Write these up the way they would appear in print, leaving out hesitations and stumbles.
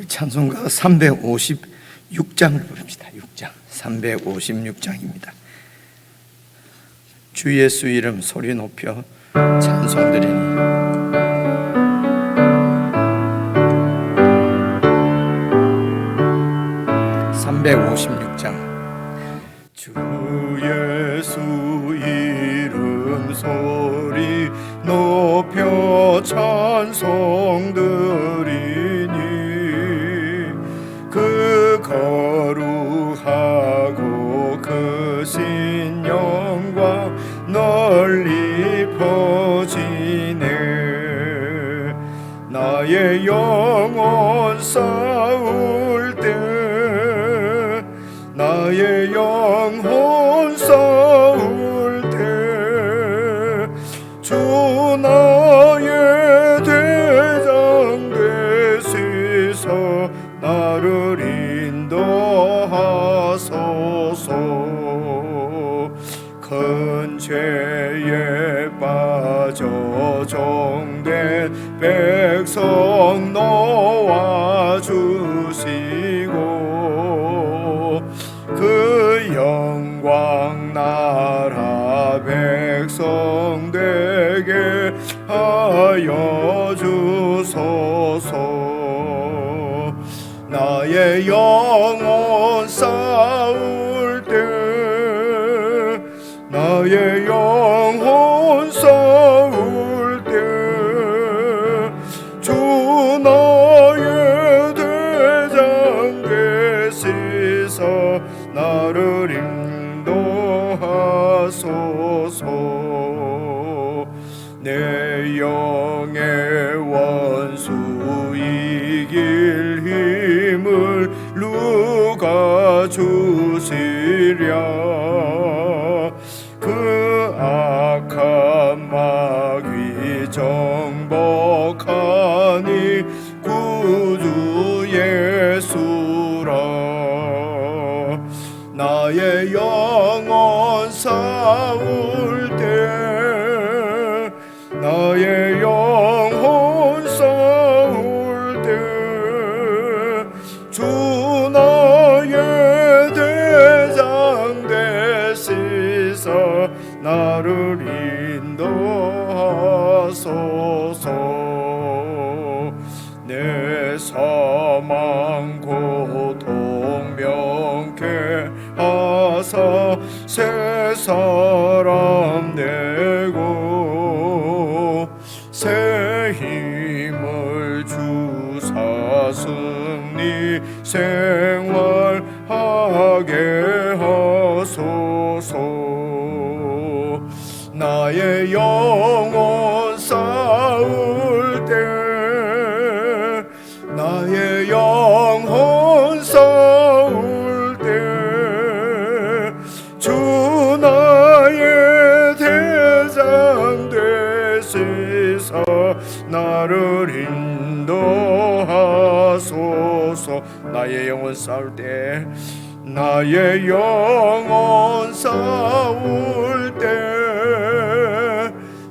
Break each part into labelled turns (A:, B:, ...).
A: 찬송가 356장을 부릅니다. 6장 356장입니다. 주 예수 이름 소리 높여 찬송드리니 356장. 주 예수 이름 소리 높여 찬송드리니 그 거룩하고 크신 영광 널리 퍼지네. 나의 영혼 싸울 때 나의 영혼 싸울 때 주 나의 대장 되시서 나를 인도하소서. 큰 죄에 빠져 종된 백성 놓아주시고 그 영광 나라 백성 되게 하여 주소서. 나의 영혼 싸울 때 나의 영혼 싸울 때 주 나의 대장 되시서 나를 인도하소서. 내 영의 원수 이길 힘을 누가 주시랴. 그 악한 마귀 정복하니 구주 예수라. 나의 영혼 싸울 때 나의 영혼 싸울 때 주 나의 대장 되시서 나를 인도하소서. 내 사망 고통 명케 하사 새 사람 되고 새 힘을 주사 승리 생활하게 하소서. 나의 영혼 싸울 때 나의 영혼 싸울 때 주 나의 대장 되시서 나를 인도하소서. 나의 영혼 싸울 때 나의 영혼 싸울 때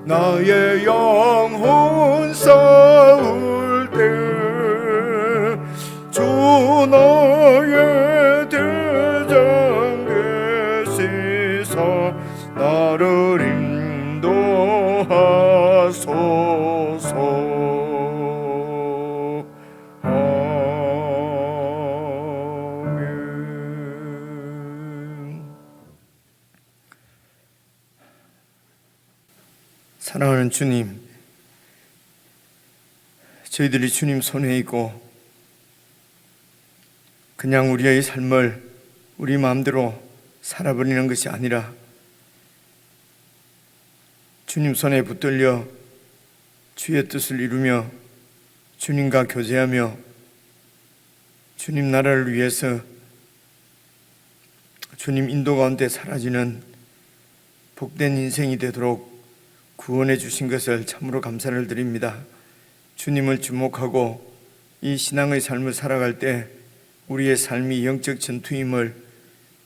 A: 나의 영혼 싸울 때 주 나의 대장 되시서 나를 인도하소서. 아멘. 사랑하는 주님, 저희들이 주님 손에 있고 그냥 우리의 삶을 우리 마음대로 살아버리는 것이 아니라 주님 손에 붙들려 주의 뜻을 이루며 주님과 교제하며 주님 나라를 위해서 주님 인도 가운데 사라지는 복된 인생이 되도록 구원해 주신 것을 참으로 감사를 드립니다. 주님을 주목하고 이 신앙의 삶을 살아갈 때 우리의 삶이 영적 전투임을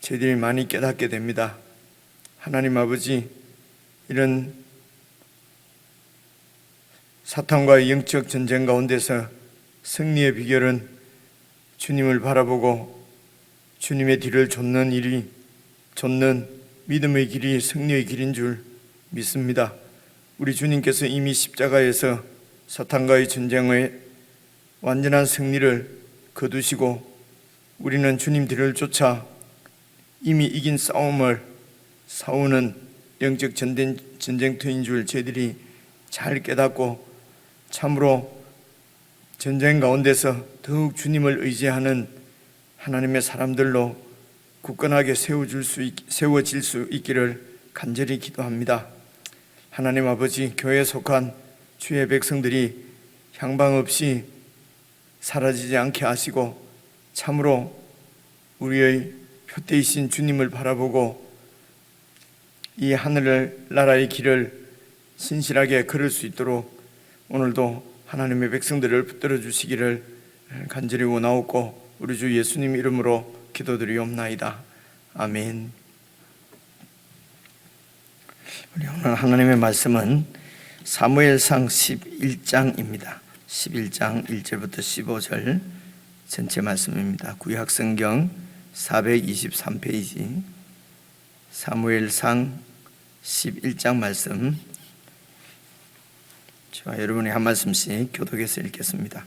A: 저희들이 많이 깨닫게 됩니다. 하나님 아버지, 이런 사탄과의 영적 전쟁 가운데서 승리의 비결은 주님을 바라보고 주님의 뒤를 좇는 믿음의 길이 승리의 길인 줄 믿습니다. 우리 주님께서 이미 십자가에서 사탄과의 전쟁의 완전한 승리를 거두시고 우리는 주님 뒤를 쫓아 이미 이긴 싸움을 싸우는 영적 전쟁터인 줄 저희들이 잘 깨닫고 참으로 전쟁 가운데서 더욱 주님을 의지하는 하나님의 사람들로 굳건하게 세워질 수 있기를 간절히 기도합니다. 하나님 아버지, 교회에 속한 주의 백성들이 향방 없이 사라지지 않게 하시고 참으로 우리의 표대이신 주님을 바라보고 이 하늘 나라의 길을 신실하게 걸을 수 있도록 오늘도 하나님의 백성들을 붙들어 주시기를 간절히 원하옵고 우리 주 예수님 이름으로 기도드리옵나이다. 아멘. 우리 오늘 하나님의 말씀은 사무엘상 11장입니다. 11장 1절부터 15절 전체 말씀입니다. 구약성경 423페이지 사무엘상 11장 말씀, 저와 여러분이 한 말씀씩 교독해서 읽겠습니다.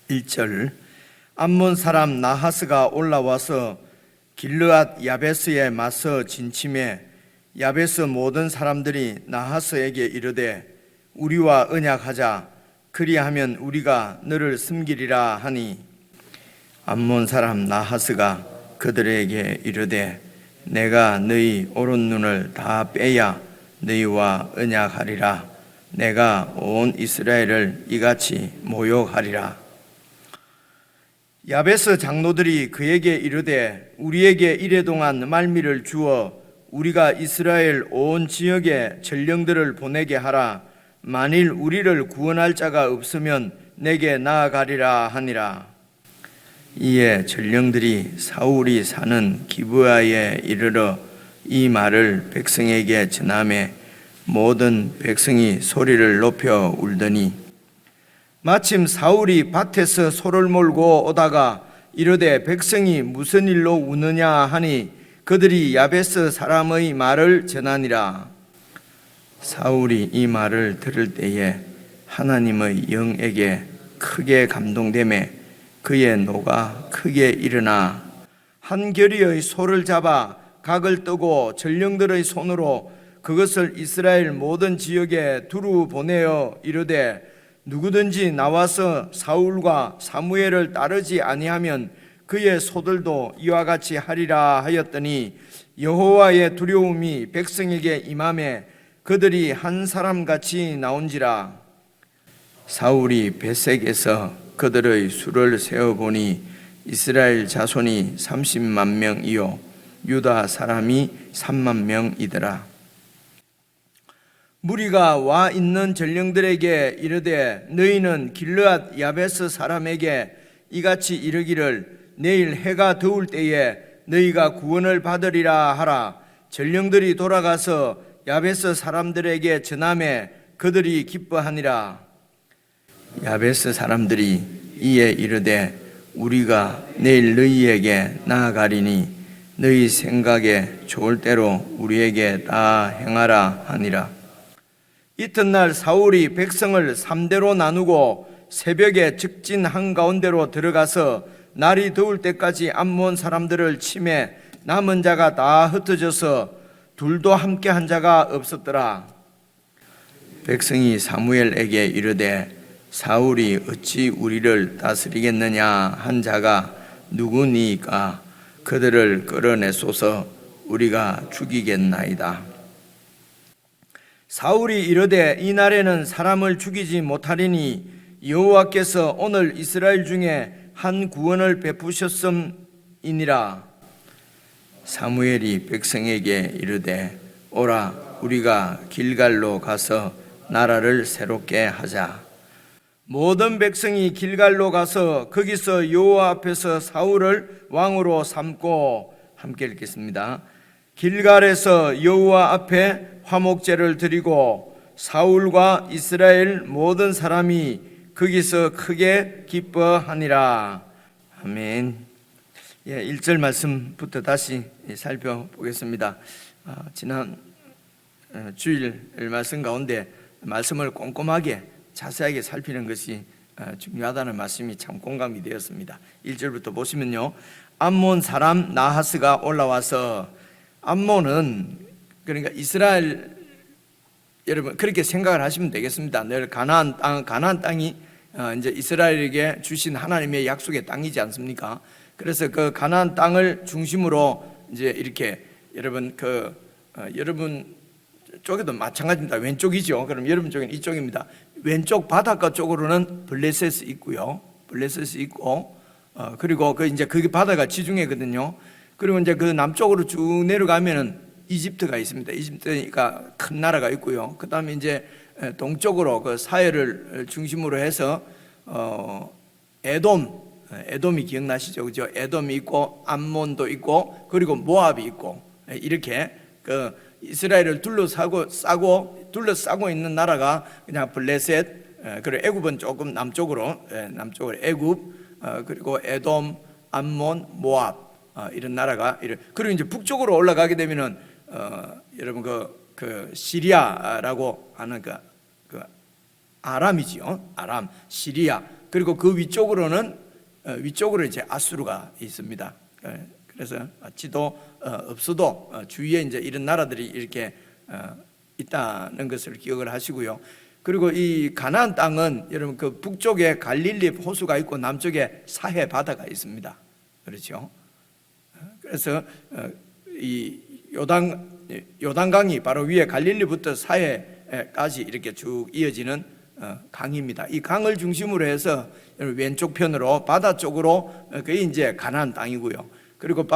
A: 1절. 암몬 사람 나하스가 올라와서 길르앗 야베스에 맞서 진침해 야베스 모든 사람들이 나하스에게 이르되 우리와 언약하자, 그리하면 우리가 너를 섬기리라 하니, 암몬 사람 나하스가 그들에게 이르되 내가 너희 오른 눈을 다 빼야 너희와 언약하리라. 내가 온 이스라엘을 이같이 모욕하리라. 야베스 장로들이 그에게 이르되 우리에게 이레동안 말미를 주어 우리가 이스라엘 온 지역에 전령들을 보내게 하라. 만일 우리를 구원할 자가 없으면 내게 나아가리라 하니라. 이에 전령들이 사울이 사는 기브아에 이르러 이 말을 백성에게 전하매 모든 백성이 소리를 높여 울더니, 마침 사울이 밭에서 소를 몰고 오다가 이르되 백성이 무슨 일로 우느냐 하니 그들이 야베스 사람의 말을 전하니라. 사울이 이 말을 들을 때에 하나님의 영에게 크게 감동되매 그의 노가 크게 일어나 한 겨리의 소를 잡아 각을 뜨고 전령들의 손으로 그것을 이스라엘 모든 지역에 두루 보내어 이르되 누구든지 나와서 사울과 사무엘을 따르지 아니하면 그의 소들도 이와 같이 하리라 하였더니 여호와의 두려움이 백성에게 임하매 그들이 한 사람같이 나온지라. 사울이 베색에서 그들의 수를 세어보니 이스라엘 자손이 30만 명이요 유다 사람이 3만 명이더라. 무리가 와 있는 전령들에게 이르되 너희는 길르앗 야베스 사람에게 이같이 이르기를 내일 해가 더울 때에 너희가 구원을 받으리라 하라. 전령들이 돌아가서 야베스 사람들에게 전하매 그들이 기뻐하니라. 야베스 사람들이 이에 이르되 우리가 내일 너희에게 나아가리니 너희 생각에 좋을 대로 우리에게 다 행하라 하니라. 이튿날 사울이 백성을 3대로 나누고 새벽에 적진 한가운데로 들어가서 날이 더울 때까지 암몬 사람들을 치매 남은 자가 다 흩어져서 둘도 함께 한 자가 없었더라. 백성이 사무엘에게 이르되 사울이 어찌 우리를 다스리겠느냐 한 자가 누구니까 그들을 끌어내소서 우리가 죽이겠나이다. 사울이 이르되 이날에는 사람을 죽이지 못하리니 여호와께서 오늘 이스라엘 중에 한 구원을 베푸셨음이니라. 사무엘이 백성에게 이르되 오라 우리가 길갈로 가서 나라를 새롭게 하자. 모든 백성이 길갈로 가서 거기서 여호와 앞에서 사울을 왕으로 삼고, 함께 읽겠습니다. 길갈에서 여호와 앞에 화목제를 드리고 사울과 이스라엘 모든 사람이 거기서 크게 기뻐하니라. 아멘. 1절 말씀부터 다시 살펴보겠습니다. 지난 주일 말씀 가운데 말씀을 꼼꼼하게 자세하게 살피는 것이 중요하다는 말씀이 참 공감이 되었습니다. 1절부터 보시면요, 암몬 사람 나하스가 올라와서, 암몬은 그러니까 이스라엘, 여러분 그렇게 생각을 하시면 되겠습니다. 늘 가나안 땅이 이제 이스라엘에게 주신 하나님의 약속의 땅이지 않습니까? 그래서 그 가나안 땅을 중심으로 이제 이렇게 여러분 여러분 쪽에도 마찬가지입니다. 왼쪽이죠. 그럼 여러분 쪽은 이쪽입니다. 왼쪽 바닷가 쪽으로는 블레셋이 있고요. 블레셋이 있고, 그리고 이제 그게 바다가 지중해거든요. 그리고 이제 그 남쪽으로 쭉 내려가면은 이집트가 있습니다. 이집트가 큰 나라가 있고요. 그 다음에 이제 동쪽으로 그 사해를 중심으로 해서 에돔이 기억나시죠? 그죠? 에돔이 있고, 암몬도 있고, 그리고 모압이 있고, 이렇게 그 이스라엘을 둘러싸고 있는 나라가 그냥 블레셋, 그리고 애굽은 조금 남쪽으로 애굽, 그리고 에돔, 암몬, 모압, 이런 나라가 그리고 이제 북쪽으로 올라가게 되면은 여러분 그 시리아라고 하는 그 아람이지요. 아람, 시리아. 그리고 그 위쪽으로 이제 아수르가 있습니다. 그래서 지도 없어도 주위에 이제 이런 나라들이 이렇게 있다는 것을 기억을 하시고요. 그리고 이 가나안 땅은 여러분 그 북쪽에 갈릴리 호수가 있고 남쪽에 사해 바다가 있습니다. 그렇죠? 그래서 이 요단강이 바로 위에 갈릴리부터 사해까지 이렇게 쭉 이어지는 강입니다. 이 강을 중심으로 해서 왼쪽 편으로 바다 쪽으로 그게 이제 가나안 땅이고요. 그리고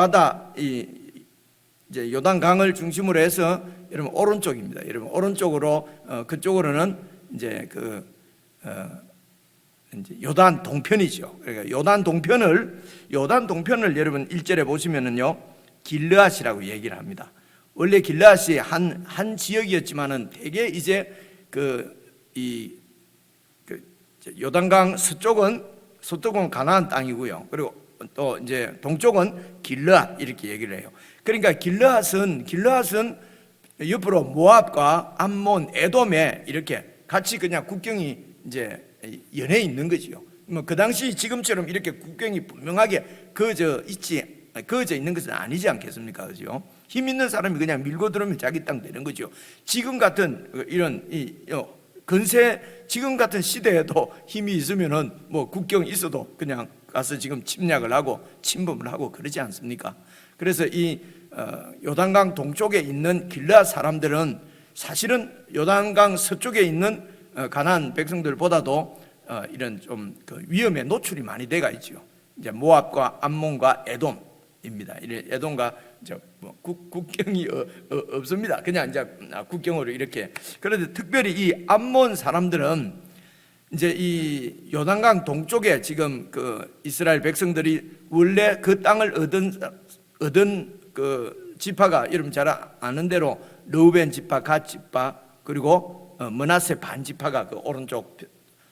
A: 이제 요단강을 중심으로 해서 여러분 오른쪽입니다. 여러분 오른쪽으로 그쪽으로는 이제 이제 요단 동편이죠. 그러니까 요단 동편을 여러분 1절에 보시면은요, 길르앗이라고 얘기를 합니다. 원래 길르앗이 한 지역이었지만은 되게 이제 요단강 서쪽은 가나안 땅이고요. 그리고 또 이제 동쪽은 길르앗 이렇게 얘기를 해요. 그러니까 길르앗은 옆으로 모압과 암몬, 에돔에 이렇게 같이 그냥 국경이 이제 연해 있는 거지요. 뭐 그 당시 지금처럼 이렇게 국경이 분명하게 그어져 있는 것은 아니지 않겠습니까? 그죠? 힘 있는 사람이 그냥 밀고 들어오면 자기 땅 되는 거죠. 지금 같은 이런 지금 같은 시대에도 힘이 있으면은 뭐 국경이 있어도 그냥 가서 지금 침략을 하고 침범을 하고 그러지 않습니까? 그래서 이 요단강 동쪽에 있는 길르앗 사람들은 사실은 요단강 서쪽에 있는 가나안 백성들보다도 이런 좀 위험에 노출이 많이 돼가 있죠. 이제 모압과 암몬과 에돔입니다. 에돔과 뭐 국경이 없습니다. 그냥 이제 국경으로 이렇게. 그런데 특별히 이 암몬 사람들은 이제 이 요단강 동쪽에 지금 그 이스라엘 백성들이 원래 그 땅을 얻은 그 지파가 여러분 잘 아는 대로 르우벤 지파, 갓 지파, 그리고 므낫세 반 지파가 그 오른쪽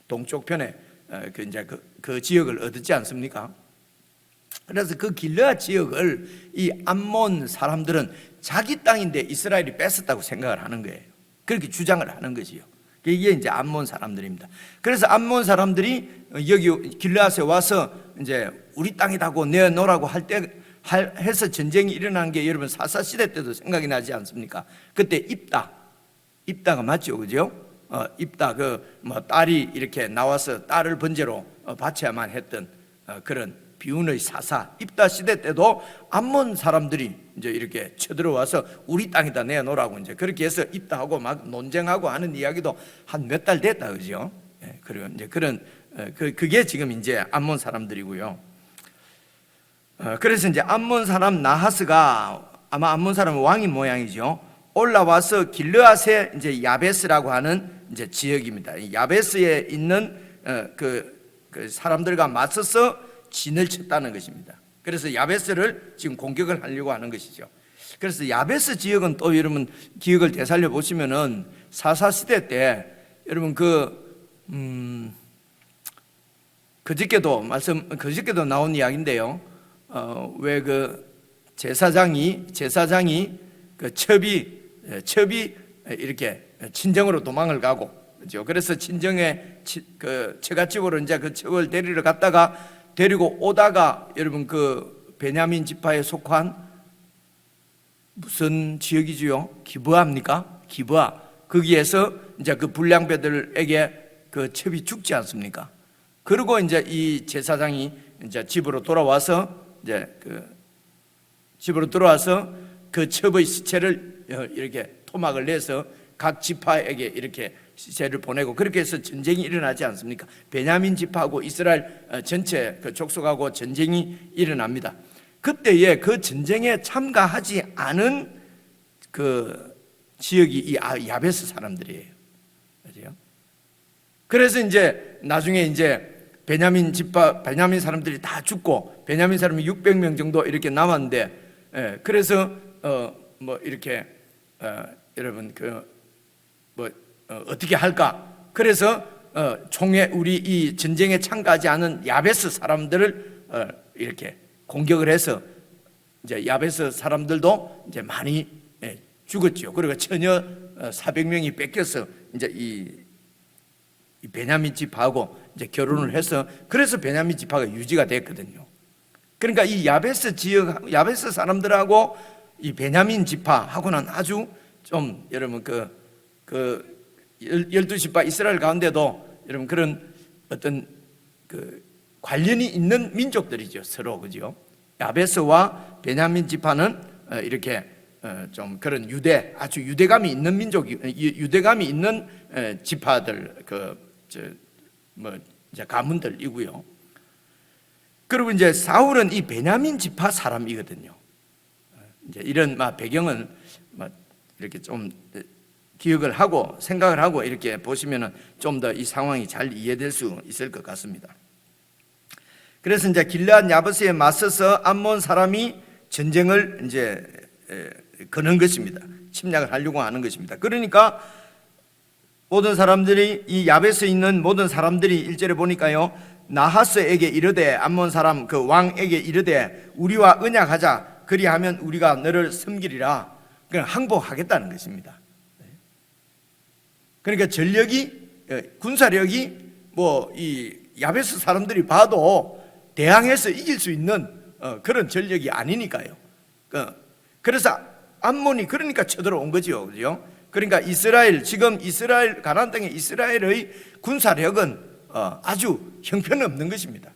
A: 동쪽 편에 그 지역을 얻었지 않습니까? 그래서 그 길르앗 지역을 이 암몬 사람들은 자기 땅인데 이스라엘이 뺏었다고 생각을 하는 거예요. 그렇게 주장을 하는 거지요. 이게 이제 암몬 사람들입니다. 그래서 암몬 사람들이 여기 길르앗에 와서 이제 우리 땅이라고 내놓으라고 해서 전쟁이 일어난 게 여러분 사사 시대 때도 생각이 나지 않습니까? 그때 입다가 맞죠, 그죠? 입다 딸이 이렇게 나와서 딸을 번제로 바쳐야만 했던 그런 비운의 사사 입다 시대 때도 암몬 사람들이 이제 이렇게 쳐들어와서 우리 땅에다 내놓으라고 이제 그렇게 해서 입다하고 막 논쟁하고 하는 이야기도 한 몇 달 됐다, 그죠? 그리고 이제 그게 지금 이제 암몬 사람들이고요. 그래서 이제 암몬 사람 나하스가 아마 암몬 사람은 왕인 모양이죠. 올라와서 길르앗의 이제 야베스라고 하는 이제 지역입니다. 이 야베스에 있는 그 사람들과 맞서서 진을 쳤다는 것입니다. 그래서 야베스를 지금 공격을 하려고 하는 것이죠. 그래서 야베스 지역은 또 여러분 기억을 되살려 보시면은 사사 시대 때 여러분 그저께도 나온 이야기인데요. 왜 그 제사장이 그 첩이 이렇게 친정으로 도망을 가고, 그죠? 그래서 친정에 그 처갓집으로 이제 그 첩을 데리러 갔다가 데리고 오다가, 여러분 그 베냐민 지파에 속한 무슨 지역이지요? 기브아입니까? 기브아. 거기에서 이제 그 불량배들에게 그 첩이 죽지 않습니까? 그리고 이제 이 제사장이 이제 집으로 돌아와서 그 첩의 시체를 이렇게 토막을 내서 각 지파에게 이렇게 시체를 보내고, 그렇게 해서 전쟁이 일어나지 않습니까? 베냐민 지파하고 이스라엘 전체 그 족속하고 전쟁이 일어납니다. 그때에 그 전쟁에 참가하지 않은 그 지역이 이 야베스 사람들이에요. 그죠? 그래서 이제 나중에 이제 베냐민 사람들이 다 죽고, 베냐민 사람이 600명 정도 이렇게 남았는데, 그래서 이렇게 여러분 어떻게 할까? 그래서 총회, 우리 이 전쟁에 참가하지 않은 야베스 사람들을 이렇게 공격을 해서 이제 야베스 사람들도 이제 많이 죽었죠. 그리고 처녀 400명이 뺏겨서 이제 이 베냐민 지파하고 이제 결혼을 해서, 그래서 베냐민 지파가 유지가 됐거든요. 그러니까 이 야베스 사람들하고 이 베냐민 지파하고는 아주 좀, 여러분 그 12지파 이스라엘 가운데도 여러분 그런 어떤 그 관련이 있는 민족들이죠, 서로. 그죠? 야베스와 베냐민 지파는 이렇게 좀 그런 아주 유대감이 있는 유대감이 있는 지파들, 이제 가문들이고요. 그리고 이제 사울은 이 베냐민 지파 사람이거든요. 이제 이런 배경은 이렇게 좀 기억을 하고 생각을 하고 이렇게 보시면은 좀 더 이 상황이 잘 이해될 수 있을 것 같습니다. 그래서 이제 길르앗 야베스에 맞서서 암몬 사람이 전쟁을 이제 거는 것입니다. 침략을 하려고 하는 것입니다. 그러니까 모든 사람들이, 이 야베스에 있는 모든 사람들이 1절에 보니까요, 나하스에게 이르되, 암몬 사람 그 왕에게 이르되, 우리와 언약하자. 그리하면 우리가 너를 섬기리라. 그냥 항복하겠다는 것입니다. 그러니까 군사력이 이 야베스 사람들이 봐도 대항해서 이길 수 있는 그런 전력이 아니니까요. 그래서 암몬이 그러니까 쳐들어온 거죠. 그죠? 그러니까 지금 가나안 땅의 이스라엘의 군사력은 아주 형편없는 것입니다.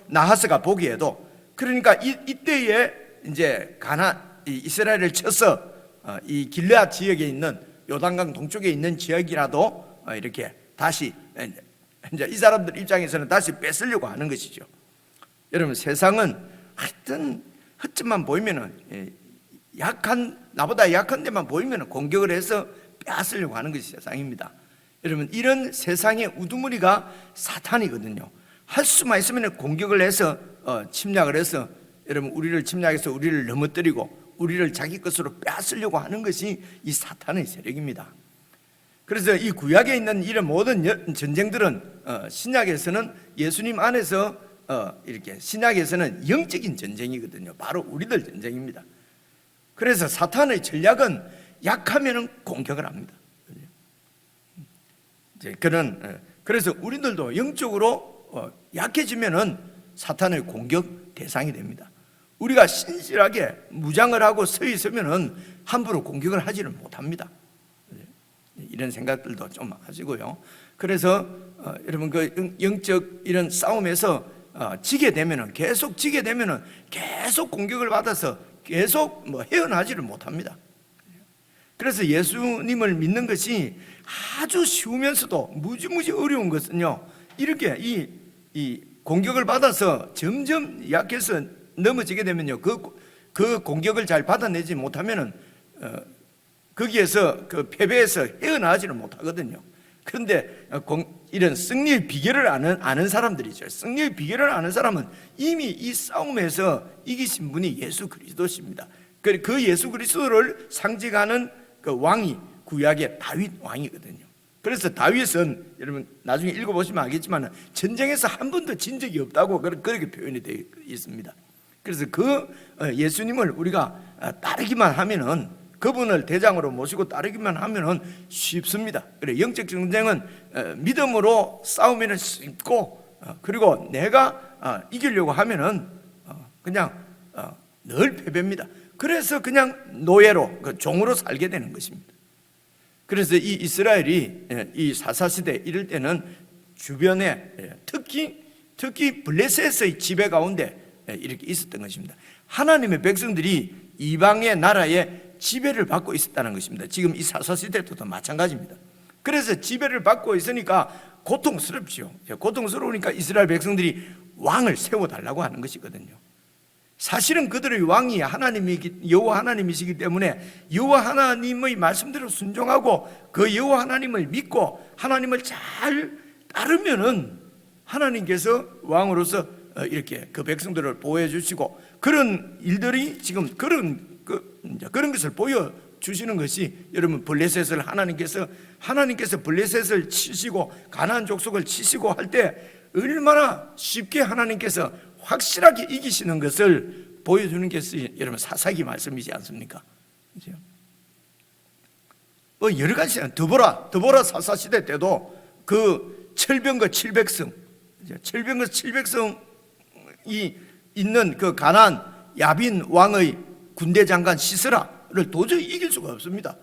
A: 나하스가 보기에도. 그러니까 이때에 이제 이스라엘을 쳐서 이 길르앗 지역에 있는, 요단강 동쪽에 있는 지역이라도 이렇게 다시 이제 이 사람들 입장에서는 다시 뺏으려고 하는 것이죠. 여러분, 세상은 하여튼 헛점만 보이면은, 나보다 약한 데만 보이면은 공격을 해서 빼앗으려고 하는 것이 세상입니다. 여러분, 이런 세상의 우두머리가 사탄이거든요. 할 수만 있으면 공격을 해서 침략을 해서, 여러분, 우리를 침략해서 우리를 넘어뜨리고 우리를 자기 것으로 빼앗으려고 하는 것이 이 사탄의 세력입니다. 그래서 이 구약에 있는 이런 모든 전쟁들은 신약에서는, 예수님 안에서 이렇게 신약에서는 영적인 전쟁이거든요. 바로 우리들 전쟁입니다. 그래서 사탄의 전략은 약하면 공격을 합니다. 그래서 우리들도 영적으로 약해지면은 사탄의 공격 대상이 됩니다. 우리가 신실하게 무장을 하고 서 있으면은 함부로 공격을 하지를 못합니다. 이런 생각들도 좀 하시고요. 그래서 여러분 그 영적 이런 싸움에서 계속 지게 되면은 계속 공격을 받아서 계속 헤어나지를 못합니다. 그래서 예수님을 믿는 것이 아주 쉬우면서도 무지무지 어려운 것은요, 이렇게 이 공격을 받아서 점점 약해서 넘어지게 되면요, 그 공격을 잘 받아내지 못하면은 거기에서 그 패배해서 헤어나지를 못하거든요. 그런데 이런 승리의 비결을 아는 사람들이죠. 승리의 비결을 아는 사람은 이미 이 싸움에서 이기신 분이 예수 그리스도십니다. 그 예수 그리스도를 상징하는 그 왕이 구약의 다윗 왕이거든요. 그래서 다윗은 여러분 나중에 읽어보시면 알겠지만 전쟁에서 한 번도 진 적이 없다고 그렇게 표현이 되어 있습니다. 그래서 그 예수님을 우리가 따르기만 하면은, 그분을 대장으로 모시고 따르기만 하면은 쉽습니다. 그래, 영적 전쟁은 믿음으로 싸우면은 쉽고, 그리고 내가 이기려고 하면은 그냥 늘 패배입니다. 그래서 그냥 노예로, 종으로 살게 되는 것입니다. 그래서 이 이스라엘이 이 사사시대 이럴 때는 주변에 특히 블레셋의 지배 가운데 이렇게 있었던 것입니다. 하나님의 백성들이 이방의 나라에 지배를 받고 있었다는 것입니다. 지금 이 사사시대도 마찬가지입니다. 그래서 지배를 받고 있으니까 고통스럽죠. 고통스러우니까 이스라엘 백성들이 왕을 세워달라고 하는 것이거든요. 사실은 그들의 왕이 여호와 하나님이시기 때문에 여호와 하나님의 말씀대로 순종하고 그 여호와 하나님을 믿고 하나님을 잘 따르면은 하나님께서 왕으로서 이렇게 그 백성들을 보호해 주시고, 그런 일들이 지금 그런 것을 보여 주시는 것이, 여러분 블레셋을 하나님께서 블레셋을 치시고 가나안 족속을 치시고 할 때 얼마나 쉽게 하나님께서 확실하게 이기시는 것을 보여주는 것이 여러분 사사기 말씀이지 않습니까? 그렇죠? 여러 가지, 드보라 사사시대 때도 그 철병거 700성이 있는 그 가나안 야빈 왕의 군대 장관 시스라를 도저히 이길 수가 없습니다.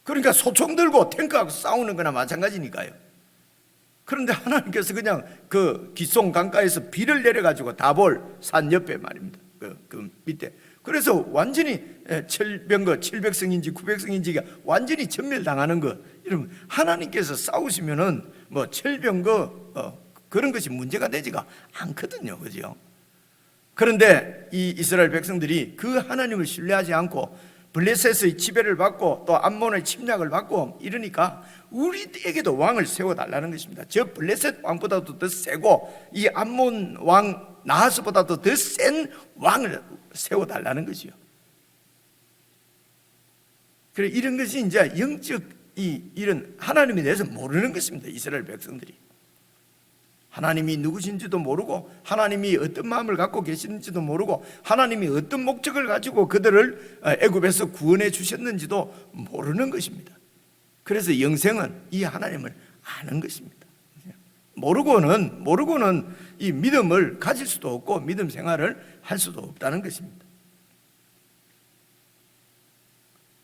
A: 그러니까 소총 들고 탱크하고 싸우는 거나 마찬가지니까요. 그런데 하나님께서 그냥 그 기쏨 강가에서 비를 내려가지고 다볼 산 옆에 말입니다. 그 밑에. 그래서 완전히 철병거 700성인지 900성인지가 완전히 전멸당하는 거. 여러분 하나님께서 싸우시면은 뭐 철병거 그런 것이 문제가 되지가 않거든요, 그죠? 그런데 이 이스라엘 백성들이 그 하나님을 신뢰하지 않고 블레셋의 지배를 받고 또 암몬의 침략을 받고 이러니까 우리에게도 왕을 세워달라는 것입니다. 저 블레셋 왕보다도 더 세고 이 암몬 왕 나하스보다도 더 센 왕을 세워달라는 것이요. 그래, 이런 것이 이제 영적 이런 하나님에 대해서 모르는 것입니다. 이스라엘 백성들이 하나님이 누구신지도 모르고 하나님이 어떤 마음을 갖고 계시는지도 모르고 하나님이 어떤 목적을 가지고 그들을 애굽에서 구원해 주셨는지도 모르는 것입니다. 그래서 영생은 이 하나님을 아는 것입니다. 모르고는 이 믿음을 가질 수도 없고 믿음 생활을 할 수도 없다는 것입니다.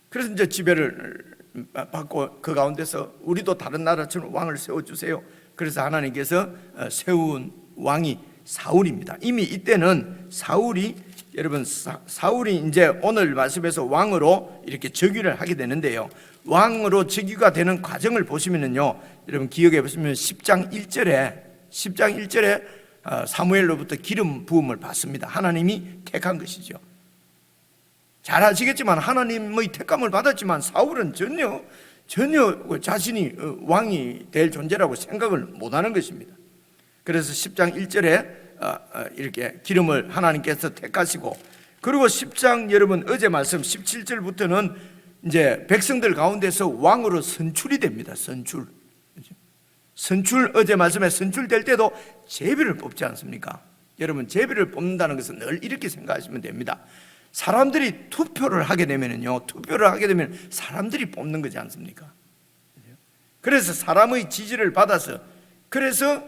A: 그래서 이제 지배를 받고 그 가운데서 우리도 다른 나라처럼 왕을 세워주세요. 그래서 하나님께서 세운 왕이 사울입니다. 이미 이때는 사울이 이제 오늘 말씀에서 왕으로 이렇게 즉위를 하게 되는데요. 왕으로 즉위가 되는 과정을 보시면은요, 여러분 기억해 보시면 10장 1절에 사무엘로부터 기름 부음을 받습니다. 하나님이 택한 것이죠. 잘 아시겠지만 하나님의 택감을 받았지만 사울은 전혀 자신이 왕이 될 존재라고 생각을 못하는 것입니다. 그래서 10장 1절에 이렇게 기름을 하나님께서 택하시고, 그리고 10장 여러분 어제 말씀 17절부터는 이제 백성들 가운데서 왕으로 선출이 됩니다. 선출 어제 말씀에 선출될 때도 제비를 뽑지 않습니까? 여러분 제비를 뽑는다는 것은 늘 이렇게 생각하시면 됩니다. 사람들이 투표를 하게 되면 사람들이 뽑는 거지 않습니까? 그래서 사람의 지지를 받아서 그래서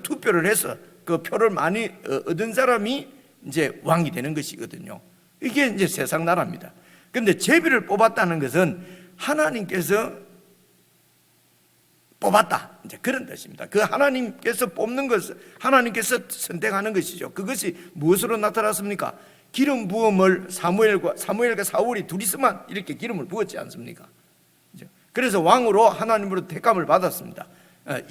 A: 투표를 해서 그 표를 많이 얻은 사람이 이제 왕이 되는 것이거든요. 이게 이제 세상 나라입니다. 그런데 제비를 뽑았다는 것은 하나님께서 뽑았다, 이제 그런 뜻입니다. 그 하나님께서 뽑는 것을 하나님께서 선택하는 것이죠. 그것이 무엇으로 나타났습니까? 기름 부음을 사무엘과 사울이 둘이서만 이렇게 기름을 부었지 않습니까? 그래서 왕으로 하나님으로 택함을 받았습니다.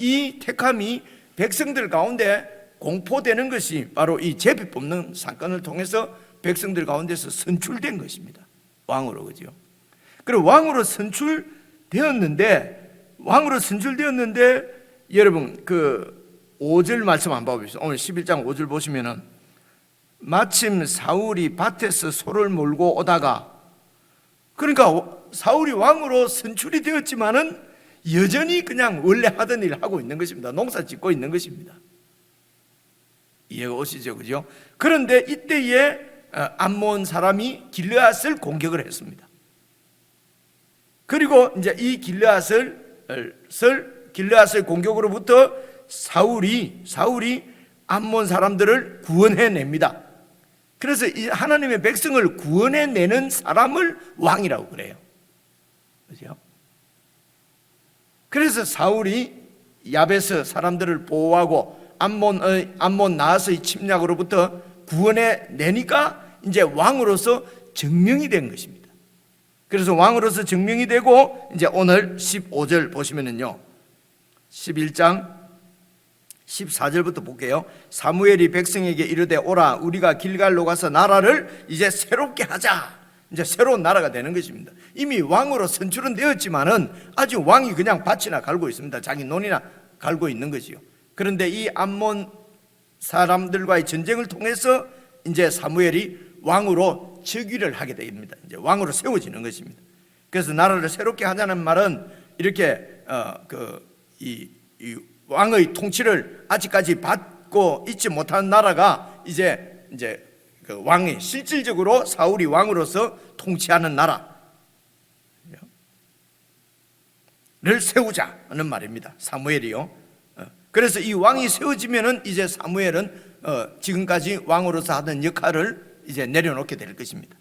A: 이 택함이 백성들 가운데 공포되는 것이 바로 이 제비 뽑는 사건을 통해서 백성들 가운데서 선출된 것입니다. 왕으로, 그죠? 그리고 왕으로 선출되었는데 여러분 그 5절 말씀 한번 봐보십시오. 오늘 11장 5절 보시면은 마침 사울이 밭에서 소를 몰고 오다가, 그러니까 사울이 왕으로 선출이 되었지만은 여전히 그냥 원래 하던 일을 하고 있는 것입니다. 농사 짓고 있는 것입니다. 이해가 오시죠? 그죠? 그런데 이때에 암몬 사람이 길르앗을 공격을 했습니다. 그리고 이제 이 길르앗을 공격으로부터 사울이 암몬 사람들을 구원해냅니다. 그래서 이 하나님의 백성을 구원해내는 사람을 왕이라고 그래요. 그죠? 그래서 사울이 야베스 사람들을 보호하고 암몬 나하스의 침략으로부터 구원해내니까 이제 왕으로서 증명이 된 것입니다. 그래서 왕으로서 증명이 되고 이제 오늘 15절 보시면은요, 11장 14절부터 볼게요. 사무엘이 백성에게 이르되 오라 우리가 길갈로 가서 나라를 이제 새롭게 하자. 이제 새로운 나라가 되는 것입니다. 이미 왕으로 선출은 되었지만은 아직 왕이 그냥 밭이나 갈고 있습니다. 자기 논이나 갈고 있는 거지요. 그런데 이 암몬 사람들과의 전쟁을 통해서 이제 사무엘이 왕으로 즉위를 하게 됩니다. 이제 왕으로 세워지는 것입니다. 그래서 나라를 새롭게 하자는 말은 이렇게 이 왕의 통치를 아직까지 받고 있지 못한 나라가 이제 그 왕이 실질적으로 사울이 왕으로서 통치하는 나라를 세우자는 말입니다. 사무엘이요. 그래서 이 왕이 세워지면은 이제 사무엘은 지금까지 왕으로서 하던 역할을 이제 내려놓게 될 것입니다.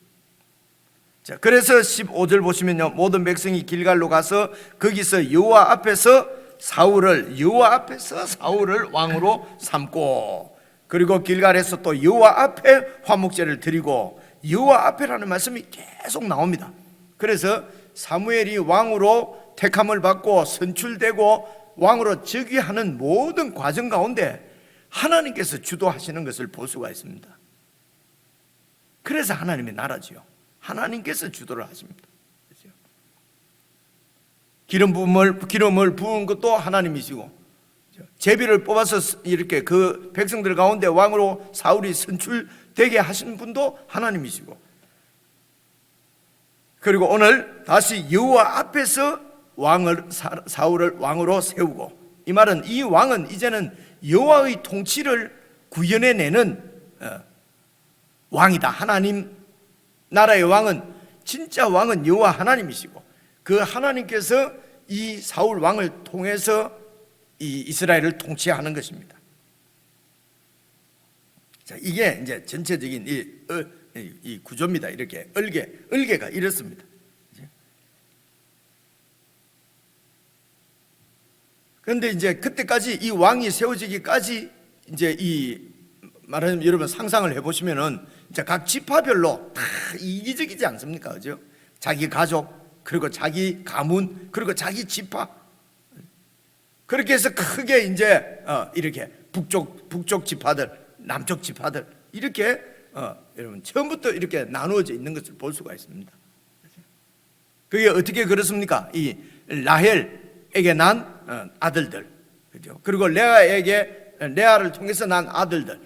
A: 자, 그래서 15절 보시면요, 모든 백성이 길갈로 가서 거기서 여호와 앞에서 사울을 왕으로 삼고, 그리고 길갈에서 또 여호와 앞에 화목제를 드리고, 여호와 앞에라는 말씀이 계속 나옵니다. 그래서 사무엘이 왕으로 택함을 받고 선출되고 왕으로 즉위하는 모든 과정 가운데 하나님께서 주도하시는 것을 볼 수가 있습니다. 그래서 하나님의 나라지요. 하나님께서 주도를 하십니다. 기름을 부은 것도 하나님이시고, 제비를 뽑아서 이렇게 그 백성들 가운데 왕으로 사울이 선출되게 하신 분도 하나님이시고, 그리고 오늘 다시 여호와 앞에서 사울을 왕으로 세우고, 이 말은 이 왕은 이제는 여호와의 통치를 구현해내는 왕이다. 하나님 나라의 왕은, 진짜 왕은 여호와 하나님이시고, 그 하나님께서 이 사울 왕을 통해서 이 이스라엘을 통치하는 것입니다. 자, 이게 이제 전체적인 이 구조입니다. 이렇게 을개가 이렇습니다. 그런데 이제 그때까지 이 왕이 세워지기까지 이제 이 말하자면 여러분 상상을 해보시면은 이제 각 지파별로 다 이기적이지 않습니까? 그죠? 자기 가족, 그리고 자기 가문, 그리고 자기 지파, 그렇게 해서 크게 이제 이렇게 북쪽 지파들, 남쪽 지파들, 이렇게 여러분 처음부터 이렇게 나누어져 있는 것을 볼 수가 있습니다. 그게 어떻게 그렇습니까? 이 라헬에게 난 아들들, 그죠? 그리고 레아를 통해서 난 아들들,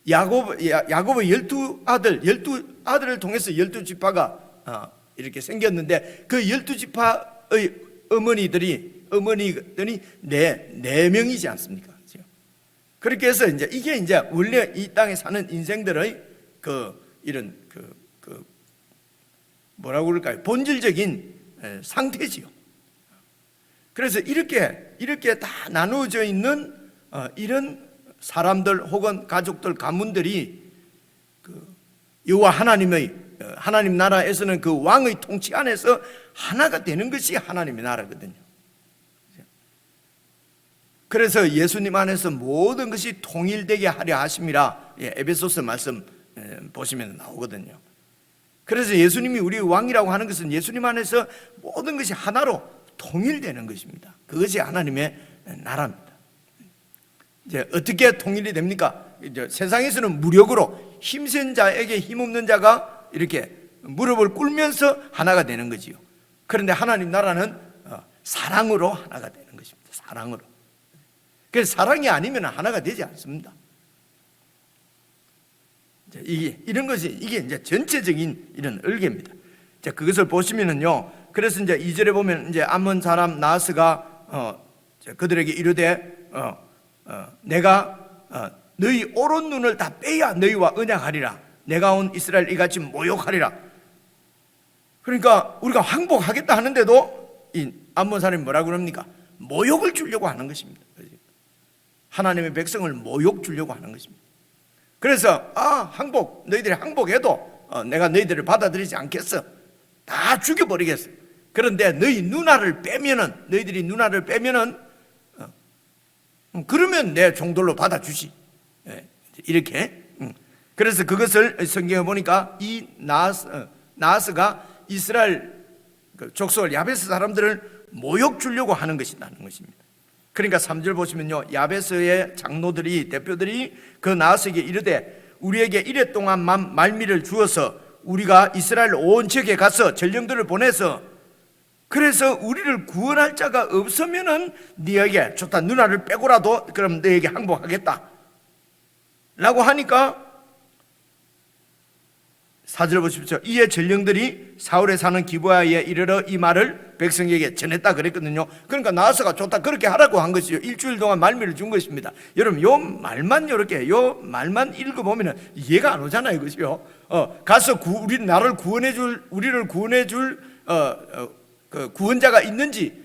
A: 야곱의 12아들을 통해서 12지파가 이렇게 생겼는데, 그 12지파의 어머니들이 네 명이지 않습니까? 그렇게 해서 이게 이제 원래 이 땅에 사는 인생들의 이런 뭐라고 그럴까요? 본질적인 상태지요. 그래서 이렇게 다 나누어져 있는 이런 사람들 혹은 가족들, 가문들이 여호와 하나님 나라에서는 그 왕의 통치 안에서 하나가 되는 것이 하나님의 나라거든요. 그래서 예수님 안에서 모든 것이 통일되게 하려 하심이라, 에베소서 말씀 보시면 나오거든요. 그래서 예수님이 우리 왕이라고 하는 것은 예수님 안에서 모든 것이 하나로 통일되는 것입니다. 그것이 하나님의 나라입니다. 이제 어떻게 통일이 됩니까? 이제 세상에서는 무력으로 힘센 자에게 힘없는 자가 이렇게 무릎을 꿇으면서 하나가 되는 거지요. 그런데 하나님 나라는 사랑으로 하나가 되는 것입니다. 사랑으로. 그래서 사랑이 아니면 하나가 되지 않습니다. 이게 이제 전체적인 이런 을개입니다. 자, 그것을 보시면은요. 그래서 이제 2절에 보면 이제 암몬 사람 나하스가 그들에게 이르되 내가 너희 오른 눈을 다 빼야 너희와 언약하리라. 내가 온 이스라엘 이같이 모욕하리라. 그러니까 우리가 항복하겠다 하는데도 이 암몬 사람이 뭐라고 그럽니까? 모욕을 주려고 하는 것입니다. 하나님의 백성을 모욕 주려고 하는 것입니다. 그래서 항복, 너희들이 항복해도 내가 너희들을 받아들이지 않겠어. 다 죽여버리겠어. 그런데 너희들이 누나를 빼면은 그러면 내 종들로 받아주시. 이렇게. 그래서 그것을 성경에 보니까 이 나하스가 이스라엘 족속을 야베스 사람들을 모욕 주려고 하는 것이라는 것입니다. 그러니까 3절 보시면요, 야베스의 장로들이 대표들이 그 나하스에게 이르되 우리에게 이래 동안만 말미를 주어서 우리가 이스라엘 온 지역에 가서 전령들을 보내서 그래서 우리를 구원할 자가 없으면은 네에게 좋다, 누나를 빼고라도 그럼 너에게 항복하겠다 라고 하니까 4절 보십시오. 이에 전령들이 사울에 사는 기브아에 이르러 이 말을 백성에게 전했다 그랬거든요. 그러니까 나하스가 좋다 그렇게 하라고 한 것이죠. 일주일 동안 말미를 준 것입니다. 여러분 요 말만 읽어보면 이해가 안 오잖아요, 그죠? 가서 우리를 구원해줄 그 구원자가 있는지,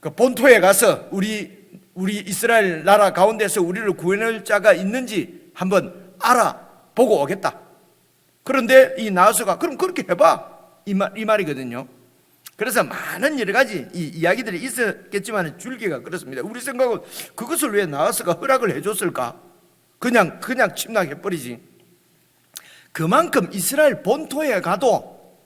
A: 그 본토에 가서 우리 이스라엘 나라 가운데서 우리를 구원할 자가 있는지 한번 알아보고 오겠다. 그런데 이 나하스가 그럼 그렇게 해봐 이 말이거든요. 그래서 많은 여러 가지 이야기들이 있었겠지만 줄기가 그렇습니다. 우리 생각은 그것을 왜 나하스가 허락을 해줬을까? 그냥 침략해버리지. 그만큼 이스라엘 본토에 가도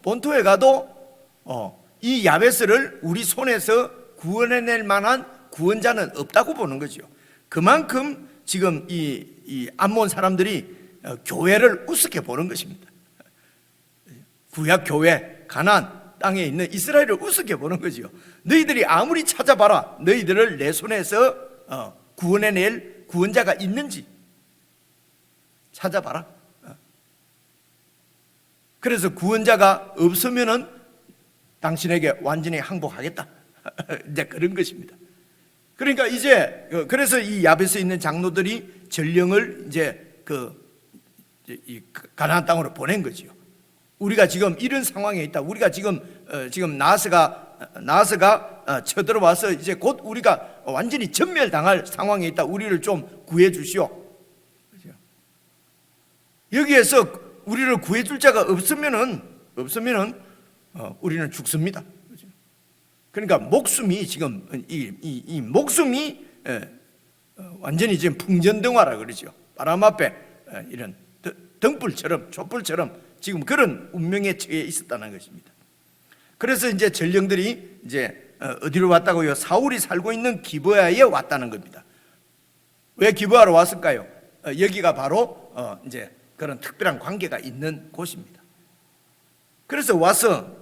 A: 이 야베스를 우리 손에서 구원해낼 만한 구원자는 없다고 보는 거죠. 그만큼 지금 이 암몬 사람들이 교회를 우습게 보는 것입니다. 구약 교회 가나안 땅에 있는 이스라엘을 우습게 보는 거죠. 너희들이 아무리 찾아봐라, 너희들을 내 손에서 구원해낼 구원자가 있는지 찾아봐라. 그래서 구원자가 없으면은 당신에게 완전히 항복하겠다. 이제 그런 것입니다. 그러니까 이제 그래서 이 야베스에 있는 장로들이 전령을 이제 이 가나안 땅으로 보낸 거죠. 우리가 지금 이런 상황에 있다. 우리가 지금 나하스가 쳐들어와서 이제 곧 우리가 완전히 전멸당할 상황에 있다. 우리를 좀 구해 주시오. 여기에서 우리를 구해 줄 자가 없으면은 우리는 죽습니다. 그러니까 목숨이 지금 이 목숨이 완전히 지금 풍전등화라 그러죠. 바람 앞에 이런 등불처럼 촛불처럼 지금 그런 운명에 처해 있었다는 것입니다. 그래서 이제 전령들이 이제 어디로 왔다고요? 사울이 살고 있는 기브아에 왔다는 겁니다. 왜 기브아로 왔을까요? 여기가 바로 이제 그런 특별한 관계가 있는 곳입니다. 그래서 와서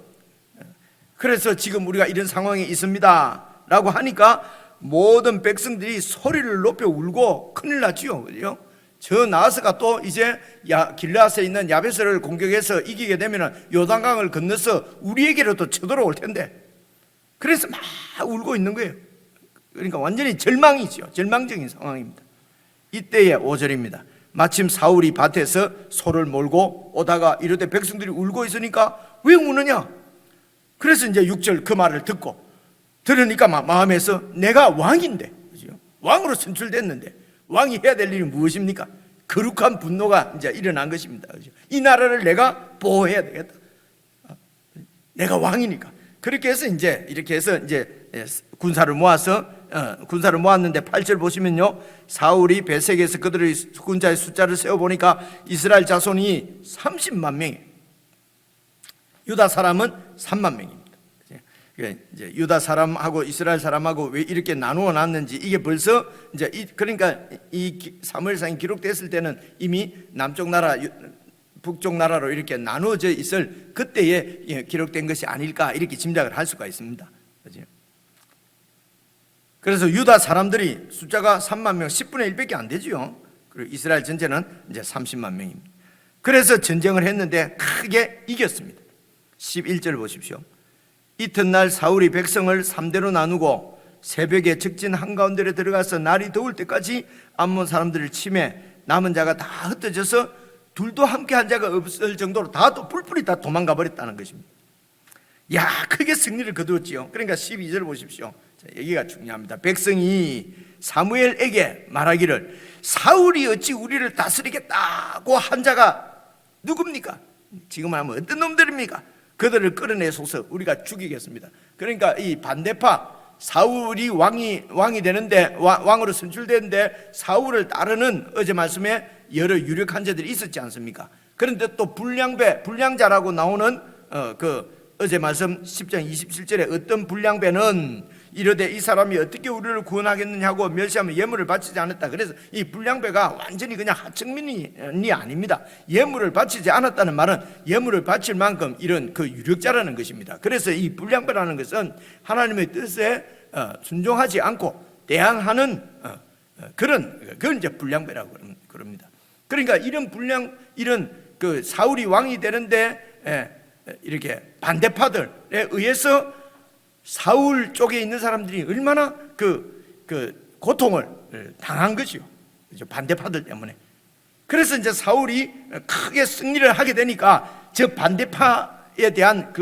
A: 그래서 지금 우리가 이런 상황에 있습니다 라고 하니까 모든 백성들이 소리를 높여 울고 큰일 났지요. 그죠? 저 나하스가 또 이제 길르앗에 있는 야베스를 공격해서 이기게 되면 요단강을 건너서 우리에게로도 쳐들어올 텐데, 그래서 막 울고 있는 거예요. 그러니까 완전히 절망이죠. 절망적인 상황입니다. 이때의 5절입니다. 마침 사울이 밭에서 소를 몰고 오다가 이르되 백성들이 울고 있으니까 왜 우느냐? 그래서 이제 6절 그 말을 들으니까 마음에서 내가 왕인데, 그죠? 왕으로 선출됐는데 왕이 해야 될 일이 무엇입니까? 거룩한 분노가 이제 일어난 것입니다. 그죠? 이 나라를 내가 보호해야 되겠다. 내가 왕이니까. 그렇게 해서 이제 이렇게 해서 이제 군사를 모았는데 8절 보시면요, 사울이 베색에서 그들의 군자의 숫자를 세어 보니까 이스라엘 자손이 30만 명이에요. 유다 사람은 3만 명입니다. 이제 유다 사람하고 이스라엘 사람하고 왜 이렇게 나누어 놨는지 이게 벌써 이제 그러니까 이 사무엘상이 기록됐을 때는 이미 남쪽 나라 북쪽 나라로 이렇게 나누어져 있을 그때에 기록된 것이 아닐까 이렇게 짐작을 할 수가 있습니다. 그렇죠? 그래서 유다 사람들이 숫자가 3만 명, 10분의 1밖에 안 되죠. 그리고 이스라엘 전체는 이제 30만 명입니다. 그래서 전쟁을 했는데 크게 이겼습니다. 11절 보십시오. 이튿날 사울이 백성을 3대로 나누고 새벽에 적진 한가운데로 들어가서 날이 더울 때까지 암몬 사람들을 치매 남은 자가 다 흩어져서 둘도 함께 한 자가 없을 정도로 다 또 뿔뿔이 다 도망가 버렸다는 것입니다. 야, 크게 승리를 거두었지요. 그러니까 12절 보십시오. 자, 여기가 중요합니다. 백성이 사무엘에게 말하기를 사울이 어찌 우리를 다스리겠다고 한 자가 누굽니까? 지금 하면 어떤 놈들입니까? 그들을 끌어내소서 우리가 죽이겠습니다. 그러니까 이 반대파 사울이 왕이 되는데 왕으로 선출되는데 사울을 따르는 어제 말씀에 여러 유력한 자들이 있었지 않습니까? 그런데 또 불량자라고 나오는 어제 말씀 10장 27절에 어떤 불량배는 이르되 이 사람이 어떻게 우리를 구원하겠느냐고 멸시하면 예물을 바치지 않았다. 그래서 이 불량배가 완전히 그냥 하층민이 아닙니다. 예물을 바치지 않았다는 말은 예물을 바칠 만큼 이런 그 유력자라는 것입니다. 그래서 이 불량배라는 것은 하나님의 뜻에 순종하지 않고 대항하는 그건 이제 불량배라고 그럽니다. 그러니까 이런 그 사울이 왕이 되는데 이렇게 반대파들에 의해서 사울 쪽에 있는 사람들이 얼마나 그 고통을 당한 거죠. 반대파들 때문에. 그래서 이제 사울이 크게 승리를 하게 되니까 저 반대파에 대한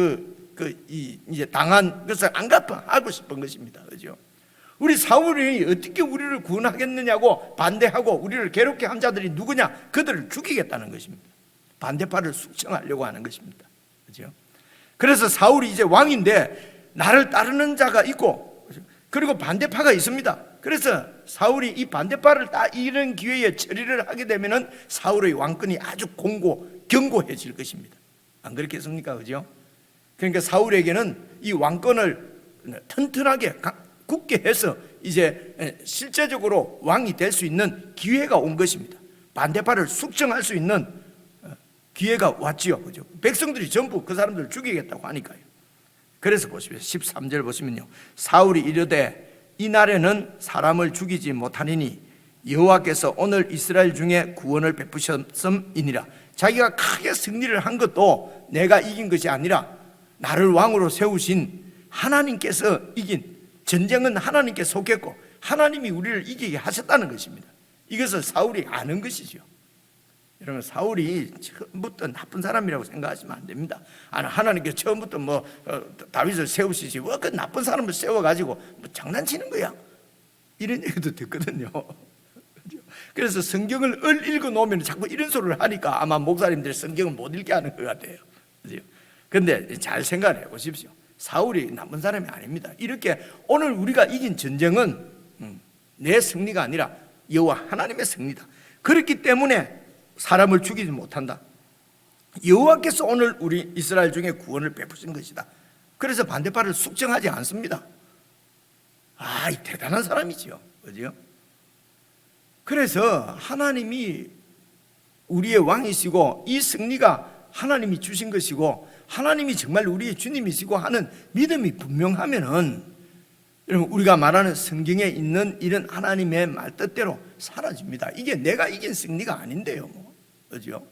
A: 이제 당한 것을 안 갚아하고 싶은 것입니다. 그죠? 우리 사울이 어떻게 우리를 구원하겠느냐고 반대하고 우리를 괴롭게 한 자들이 누구냐? 그들을 죽이겠다는 것입니다. 반대파를 숙청하려고 하는 것입니다. 그죠? 그래서 사울이 이제 왕인데 나를 따르는 자가 있고 그리고 반대파가 있습니다. 그래서 사울이 이 반대파를 이런 기회에 처리를 하게 되면은 사울의 왕권이 아주 견고해질 것입니다. 안 그렇겠습니까? 그죠? 그러니까 사울에게는 이 왕권을 튼튼하게 굳게 해서 이제 실제적으로 왕이 될 수 있는 기회가 온 것입니다. 반대파를 숙청할 수 있는 기회가 왔지요. 그죠? 백성들이 전부 그 사람들을 죽이겠다고 하니까요. 그래서 보십시오. 13절 보시면요. 사울이 이르되 이날에는 사람을 죽이지 못하리니 여호와께서 오늘 이스라엘 중에 구원을 베푸셨음이니라. 자기가 크게 승리를 한 것도 내가 이긴 것이 아니라 나를 왕으로 세우신 하나님께서 이긴, 전쟁은 하나님께 속했고 하나님이 우리를 이기게 하셨다는 것입니다. 이것을 사울이 아는 것이죠. 여러분, 사울이 처음부터 나쁜 사람이라고 생각하시면 안 됩니다. 하나님께서 처음부터 다윗을 세우시지 그 나쁜 사람을 세워가지고 장난치는 거야, 이런 얘기도 듣거든요. 그래서 성경을 읽어놓으면 자꾸 이런 소리를 하니까 아마 목사님들이 성경을 못 읽게 하는 것 같아요. 그런데 잘 생각을 해보십시오. 사울이 나쁜 사람이 아닙니다. 이렇게 오늘 우리가 이긴 전쟁은 내 승리가 아니라 여호와 하나님의 승리다. 그렇기 때문에 사람을 죽이지 못한다. 여호와께서 오늘 우리 이스라엘 중에 구원을 베푸신 것이다. 그래서 반대파를 숙청하지 않습니다. 이 대단한 사람이지요. 그죠? 그래서 하나님이 우리의 왕이시고 이 승리가 하나님이 주신 것이고 하나님이 정말 우리의 주님이시고 하는 믿음이 분명하면은 여러분, 우리가 말하는 성경에 있는 이런 하나님의 말뜻대로 사라집니다. 이게 내가 이긴 승리가 아닌데요, 그죠?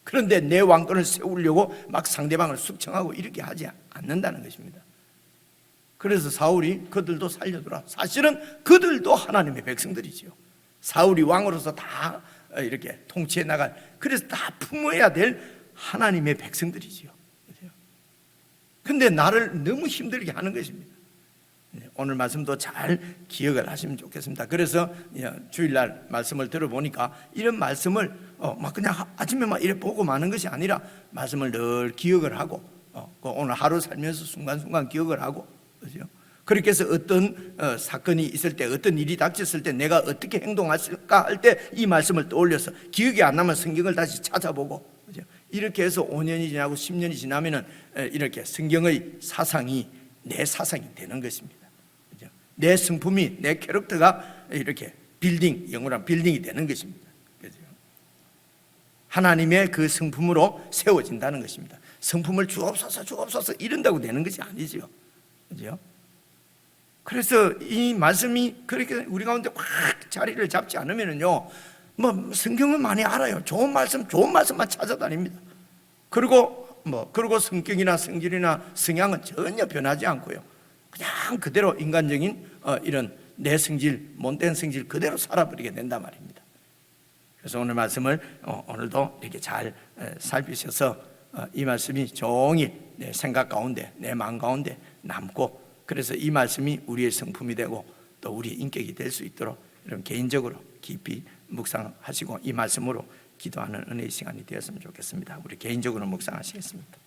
A: 그런데 내 왕권을 세우려고 막 상대방을 숙청하고 이렇게 하지 않는다는 것입니다. 그래서 사울이 그들도 살려두라. 사실은 그들도 하나님의 백성들이죠. 사울이 왕으로서 다 이렇게 통치해 나갈, 그래서 다 품어야 될 하나님의 백성들이죠. 그런데 나를 너무 힘들게 하는 것입니다. 오늘 말씀도 잘 기억을 하시면 좋겠습니다. 그래서 주일날 말씀을 들어보니까 이런 말씀을 막 그냥 아침에 막 이래 보고 마는 것이 아니라 말씀을 늘 기억을 하고 오늘 하루 살면서 순간순간 기억을 하고, 그렇죠? 그렇게 해서 어떤 사건이 있을 때, 어떤 일이 닥쳤을 때 내가 어떻게 행동할까 할 때 이 말씀을 떠올려서 기억이 안 나면 성경을 다시 찾아보고, 그렇죠? 이렇게 해서 5년이 지나고 10년이 지나면은 이렇게 성경의 사상이 내 사상이 되는 것입니다. 그렇죠? 내 성품이, 내 캐릭터가 이렇게 영원한 빌딩이 되는 것입니다. 그렇죠? 하나님의 그 성품으로 세워진다는 것입니다. 성품을 주옵소서 이런다고 되는 것이 아니죠. 그렇죠? 그래서 이 말씀이 그렇게 우리 가운데 확 자리를 잡지 않으면은요, 성경은 많이 알아요. 좋은 말씀만 찾아다닙니다. 그리고 성격이나 성질이나 성향은 전혀 변하지 않고요. 그냥 그대로 인간적인 이런 내 성질, 못된 성질 그대로 살아버리게 된단 말입니다. 그래서 오늘 말씀을 오늘도 이렇게 잘 살피셔서 이 말씀이 종일 내 생각 가운데, 내 마음 가운데 남고, 그래서 이 말씀이 우리의 성품이 되고 또 우리의 인격이 될 수 있도록 여러분 개인적으로 깊이 묵상하시고 이 말씀으로 기도하는 은혜의 시간이 되었으면 좋겠습니다. 우리 개인적으로 묵상하시겠습니다.